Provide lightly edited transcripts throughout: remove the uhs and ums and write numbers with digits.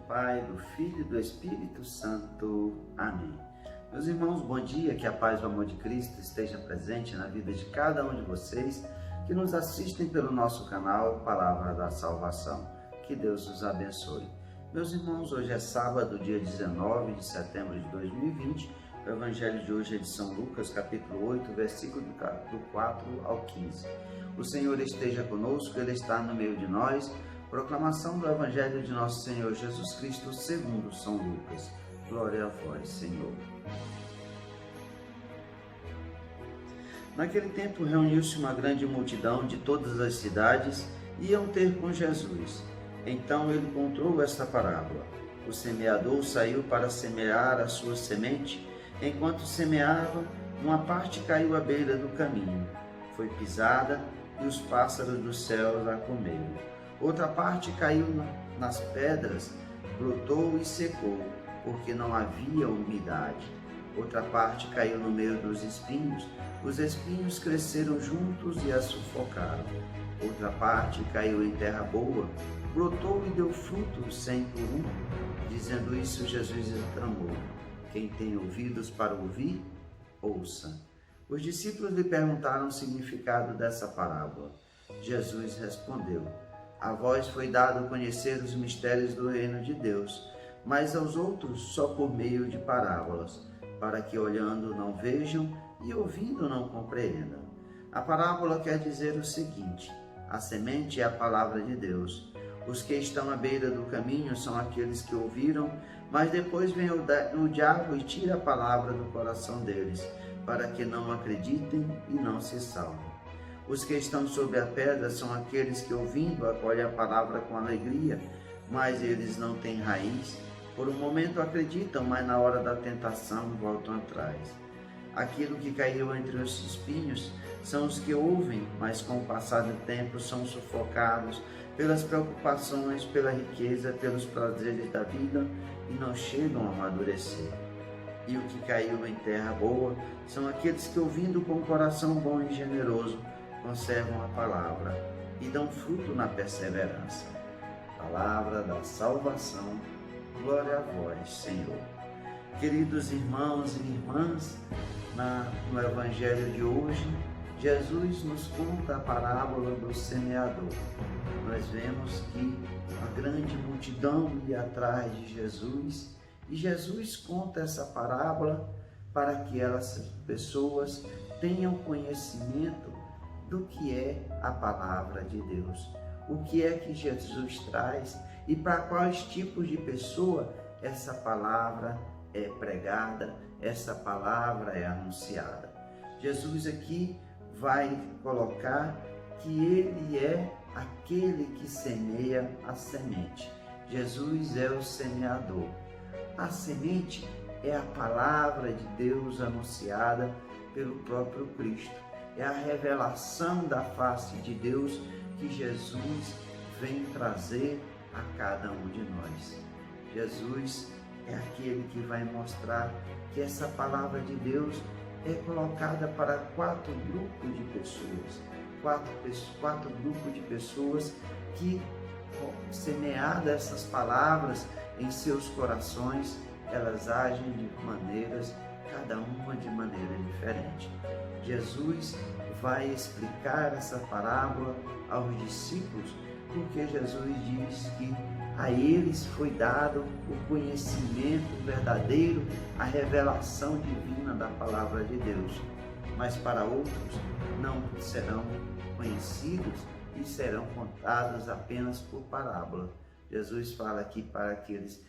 Pai, do Filho e do Espírito Santo. Amém. Meus irmãos, bom dia, que a paz e o amor de Cristo esteja presente na vida de cada um de vocês que nos assistem pelo nosso canal Palavra da Salvação. Que Deus os abençoe. Meus irmãos, hoje é sábado, dia 19 de setembro de 2020. O Evangelho de hoje é de São Lucas, capítulo 8, versículo do 4 ao 15. O Senhor esteja conosco, Ele está no meio de nós. Proclamação do Evangelho de nosso Senhor Jesus Cristo, segundo São Lucas. Glória a vós, Senhor. Naquele tempo reuniu-se uma grande multidão de todas as cidades e iam ter com Jesus. Então ele contou esta parábola. O semeador saiu para semear a sua semente. Enquanto semeava, uma parte caiu à beira do caminho. Foi pisada e os pássaros dos céus a comeram. Outra parte caiu nas pedras, brotou e secou, porque não havia umidade. Outra parte caiu no meio dos espinhos. Os espinhos cresceram juntos e a sufocaram. Outra parte caiu em terra boa, brotou e deu frutos 100 por 1. Dizendo isso, Jesus exclamou: quem tem ouvidos para ouvir, ouça. Os discípulos lhe perguntaram o significado dessa parábola. Jesus respondeu: a vós foi dado conhecer os mistérios do reino de Deus, mas aos outros só por meio de parábolas, para que olhando não vejam e ouvindo não compreendam. A parábola quer dizer o seguinte: a semente é a palavra de Deus. Os que estão à beira do caminho são aqueles que ouviram, mas depois vem o diabo e tira a palavra do coração deles, para que não acreditem e não se salvem. Os que estão sobre a pedra são aqueles que, ouvindo, acolhem a palavra com alegria, mas eles não têm raiz. Por um momento acreditam, mas na hora da tentação voltam atrás. Aquilo que caiu entre os espinhos são os que ouvem, mas com o passar do tempo são sufocados pelas preocupações, pela riqueza, pelos prazeres da vida e não chegam a amadurecer. E o que caiu em terra boa são aqueles que, ouvindo com o coração bom e generoso, conservam a palavra e dão fruto na perseverança. Palavra da salvação, glória a vós, Senhor. Queridos irmãos e irmãs, no Evangelho de hoje, Jesus nos conta a parábola do semeador. Nós vemos que a grande multidão ia atrás de Jesus e Jesus conta essa parábola para que as pessoas tenham conhecimento do que é a palavra de Deus, o que é que Jesus traz e para quais tipos de pessoa essa palavra é pregada, essa palavra é anunciada. Jesus aqui vai colocar que ele é aquele que semeia a semente. Jesus é o semeador. A semente é a palavra de Deus anunciada pelo próprio Cristo. É a revelação da face de Deus que Jesus vem trazer a cada um de nós. Jesus é aquele que vai mostrar que essa palavra de Deus é colocada para 4 grupos de pessoas. Quatro grupos de pessoas que, semeadas essas palavras em seus corações, elas agem de maneiras, cada uma de maneira diferente. Jesus vai explicar essa parábola aos discípulos, porque Jesus diz que a eles foi dado o conhecimento verdadeiro, a revelação divina da palavra de Deus, mas para outros não serão conhecidos e serão contados apenas por parábola. Jesus fala aqui para que eles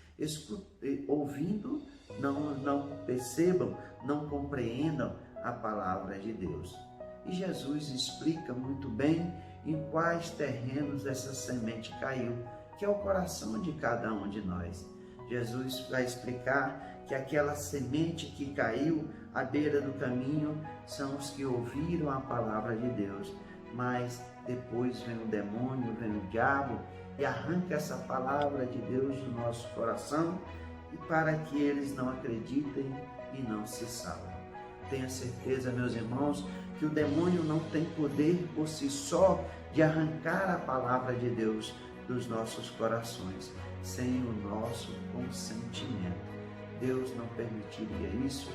ouvindo, não percebam, não compreendam a palavra de Deus. E Jesus explica muito bem em quais terrenos essa semente caiu, que é o coração de cada um de nós. Jesus vai explicar que aquela semente que caiu à beira do caminho são os que ouviram a palavra de Deus, mas depois vem o demônio, vem o diabo e arranca essa palavra de Deus do nosso coração, e para que eles não acreditem e não se salvem. Tenha certeza, meus irmãos, que o demônio não tem poder por si só de arrancar a palavra de Deus dos nossos corações, sem o nosso consentimento. Deus não permitiria isso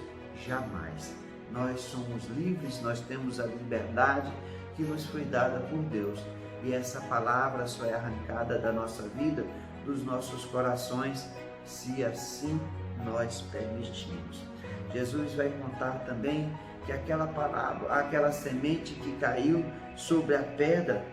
jamais. Nós somos livres, nós temos a liberdade que nos foi dada por Deus. E essa palavra só é arrancada da nossa vida, dos nossos corações, se assim nós permitirmos. Jesus vai contar também que aquela palavra, aquela semente que caiu sobre a pedra,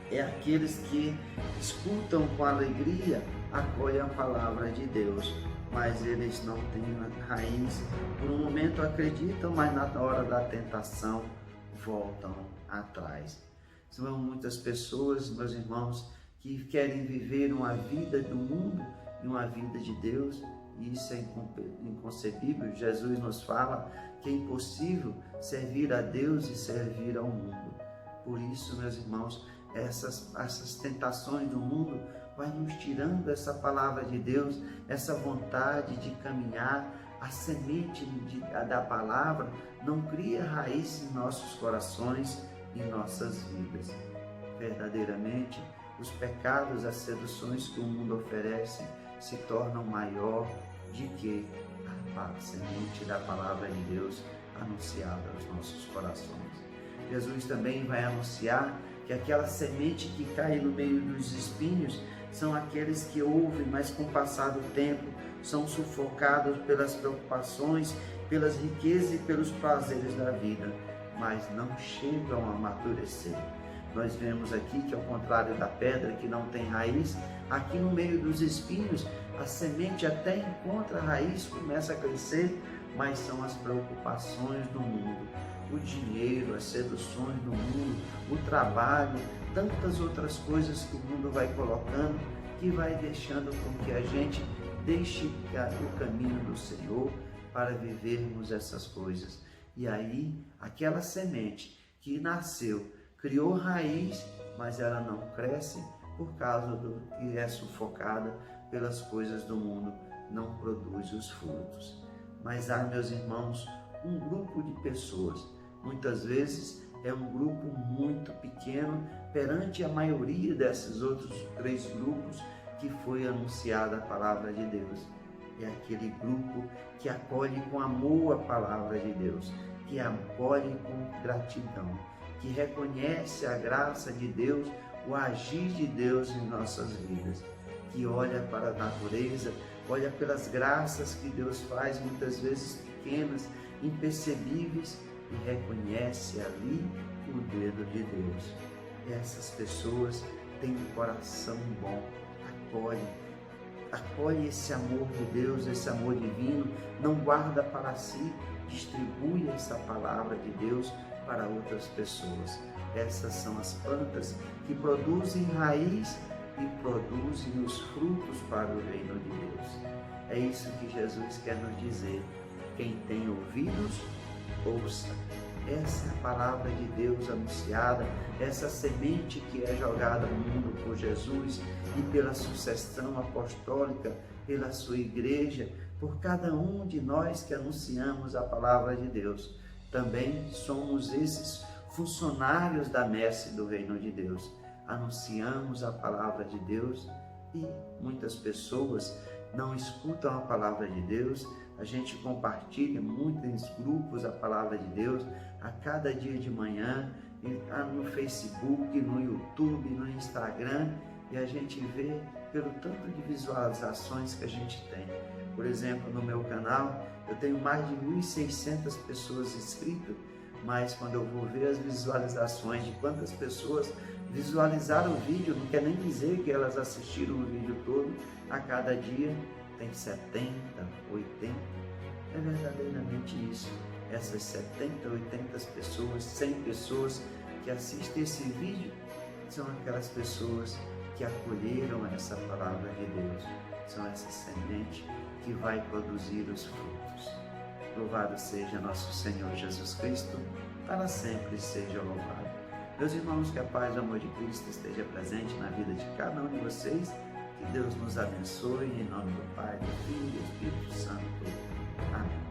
é aqueles que escutam com alegria, acolhem a palavra de Deus, mas eles não têm raiz. Por um momento acreditam, mas na hora da tentação voltam atrás. São muitas pessoas, meus irmãos, que querem viver uma vida do mundo e uma vida de Deus, e isso é inconcebível. Jesus nos fala que é impossível servir a Deus e servir ao mundo. Por isso, meus irmãos, essas tentações do mundo vai nos tirando essa palavra de Deus, essa vontade de caminhar. A semente da palavra não cria raiz em nossos corações e em nossas vidas. Verdadeiramente, os pecados, as seduções que o mundo oferece se tornam maior do que a semente da palavra de Deus anunciada aos nossos corações. Jesus também vai anunciar que aquela semente que cai no meio dos espinhos são aqueles que ouvem, mas com o passar do tempo são sufocados pelas preocupações, pelas riquezas e pelos prazeres da vida, mas não chegam a amadurecer. Nós vemos aqui que, ao contrário da pedra que não tem raiz, aqui no meio dos espinhos, a semente até encontra a raiz, começa a crescer, mas são as preocupações do mundo, o dinheiro, as seduções do mundo, o trabalho, tantas outras coisas que o mundo vai colocando, que vai deixando com que a gente deixe o caminho do Senhor para vivermos essas coisas. E aí, aquela semente que nasceu, criou raiz, mas ela não cresce por causa do que é sufocada pelas coisas do mundo, não produz os frutos. Mas há, meus irmãos, um grupo de pessoas, muitas vezes é um grupo muito pequeno perante a maioria desses outros 3 grupos que foi anunciada a palavra de Deus. É aquele grupo que acolhe com amor a palavra de Deus, que acolhe com gratidão, que reconhece a graça de Deus, o agir de Deus em nossas vidas, que olha para a natureza, olha pelas graças que Deus faz, muitas vezes pequenas, impercebíveis, e reconhece ali o dedo de Deus. Essas pessoas têm um coração bom, acolhe esse amor de Deus, esse amor divino, não guarda para si, distribui essa palavra de Deus para outras pessoas. Essas são as plantas que produzem raiz e produzem os frutos para o reino de Deus. É isso que Jesus quer nos dizer. Quem tem ouvidos, ouça. Essa é a palavra de Deus anunciada, essa semente que é jogada no mundo por Jesus e pela sucessão apostólica, pela sua igreja, por cada um de nós que anunciamos a palavra de Deus. Também somos esses funcionários da messe do reino de Deus. Anunciamos a palavra de Deus e muitas pessoas não escutam a palavra de Deus. A gente compartilha muito em grupos a palavra de Deus a cada dia de manhã, no Facebook, no YouTube, no Instagram, e a gente vê pelo tanto de visualizações que a gente tem. Por exemplo, no meu canal, eu tenho mais de 1.600 pessoas inscritas, mas quando eu vou ver as visualizações de quantas pessoas visualizaram o vídeo, não quer nem dizer que elas assistiram o vídeo todo, a cada dia tem 70, 80, é verdadeiramente isso. Essas 70, 80 pessoas, 100 pessoas que assistem esse vídeo, são aquelas pessoas que acolheram essa palavra de Deus, são essa semente que vai produzir os frutos. Louvado seja nosso Senhor Jesus Cristo, para sempre seja louvado. Meus irmãos, que a paz e o amor de Cristo esteja presente na vida de cada um de vocês. Que Deus nos abençoe, em nome do Pai, do Filho e do Espírito Santo. Amém.